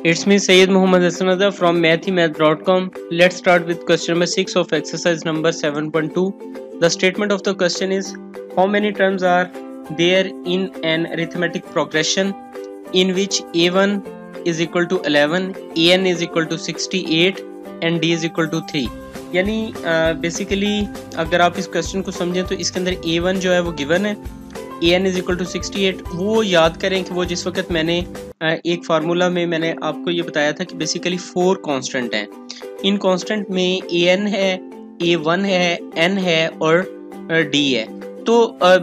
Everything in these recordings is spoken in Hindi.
It's me Sayyid Muhammad Hassan Azhar from mathemath.com. Let's start with question number 6 of exercise number 7.2. The statement of the question is, how many terms are there in an arithmetic progression in which a1 is equal to 11, an is equal to 68 and d is equal to 3. यानी बेसिकली अगर आप इस क्वेश्चन को समझें तो इसके अंदर a1 जो है वो गिवन है, an is equal to 68. वो याद करें कि वो जिस वक्त मैंने एक फार्मूला में मैंने आपको ये बताया था कि बेसिकली 4 कांस्टेंट हैं. इन कांस्टेंट में an है, a1 है, n है और d है. तो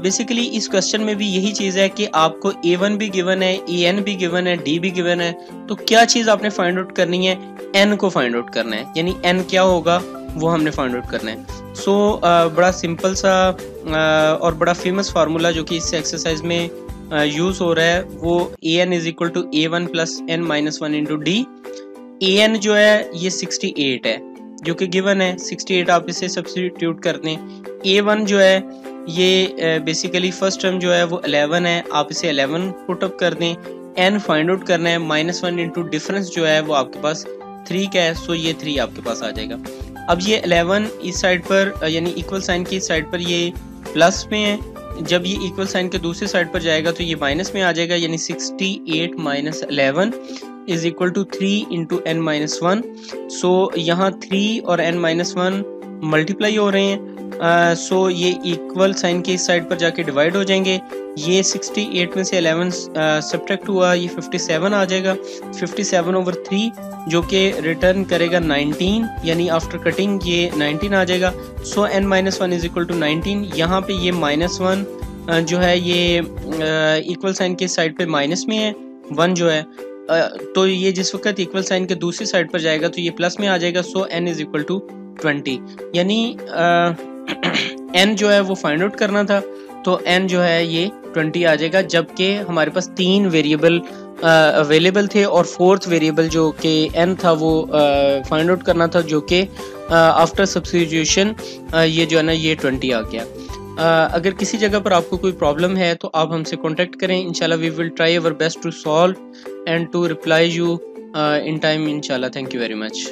बेसिकली इस क्वेश्चन में भी यही चीज़ है कि आपको a1 भी गिवन है, an भी गिवन है, d भी गिवन है. तो क्या चीज़ आपने फाइंड आउट करनी है? n को फाइंड आउट करना है. यानी n क्या होगा वो हमने फाइंड आउट करना है. सो बड़ा सिंपल सा और बड़ा फेमस फार्मूला जो कि इस एक्सरसाइज में यूज़ हो रहा है वो an is equal to a1 plus n minus 1 into d. an जो है ये 68 है जो कि गिवन है. 68 आप इसे सब्स्टिट्यूट कर दें. a1 जो है ये बेसिकली फर्स्ट टर्म जो है वो 11 है, आप इसे 11 पुट अप कर दें. n फाइंड आउट करना है, माइनस 1 इंटू डिफरेंस जो है वो आपके पास 3 का है. सो ये 3 आपके पास आ जाएगा. अब ये 11 इस साइड पर यानी इक्वल साइन की साइड पर ये प्लस में है, जब ये इक्वल साइन के दूसरी साइड पर जाएगा तो ये माइनस में आ जाएगा. यानी 68 minus 11 is equal to 3 into n minus 1. So यहाँ 3 और n माइनस 1 मल्टीप्लाई हो रहे हैं. सो ये इक्वल साइन के इस साइड पर जाके डिवाइड हो जाएंगे. ये 68 में से 11 सब्ट्रैक्ट हुआ, ये 57 आ जाएगा. 57 ओवर 3 जो कि रिटर्न करेगा 19, यानी आफ्टर कटिंग ये 19 आ जाएगा. So n minus 1 is equal to 19. यहाँ पे ये माइनस 1 जो है ये इक्वल साइन के साइड पे माइनस में है, 1 जो है तो ये जिस वक्त इक्वल साइन के दूसरी साइड पर जाएगा तो ये प्लस में आ जाएगा. So n is equal to 20. यानी n जो है वो फाइंड आउट करना था तो n जो है ये 20 आ जाएगा, जबकि हमारे पास 3 वेरिएबल अवेलेबल थे और 4th वेरिएबल जो कि n था वो फाइंड आउट करना था, जो कि आफ्टर सब्स्टिट्यूशन ये जो है ना ये 20 आ गया. अगर किसी जगह पर आपको कोई प्रॉब्लम है तो आप हमसे कांटेक्ट करें. इंशाल्लाह we will try our best to solve and to reply you in time इंशाल्लाह. Thank you very much.